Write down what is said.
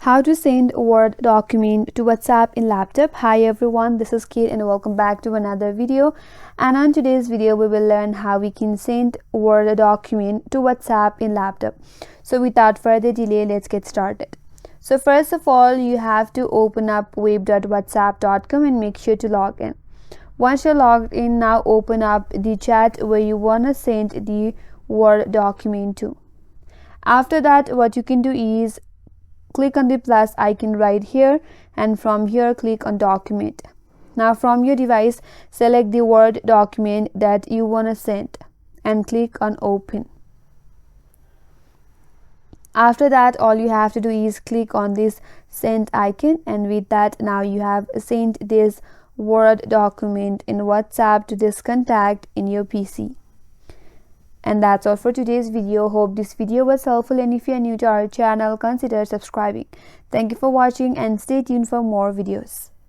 How to send a Word document to WhatsApp in laptop. Hi everyone, this is Kate and welcome back to another video. And on today's video, we will learn how we can send a Word document to WhatsApp in laptop. So without further delay, let's get started. So first of all, you have to open up web.whatsapp.com and make sure to log in. Once you're logged in, now open up the chat where you want to send the Word document to. After that, what you can do is click on the plus icon right here, and from here click on document. Now from your device, select the Word document that you want to send and click on open. After that, all you have to do is click on this send icon, and with that, now you have sent this Word document in WhatsApp to this contact in your PC. And that's all for today's video. Hope this video was helpful, and if you are new to our channel, consider subscribing. Thank you for watching and stay tuned for more videos.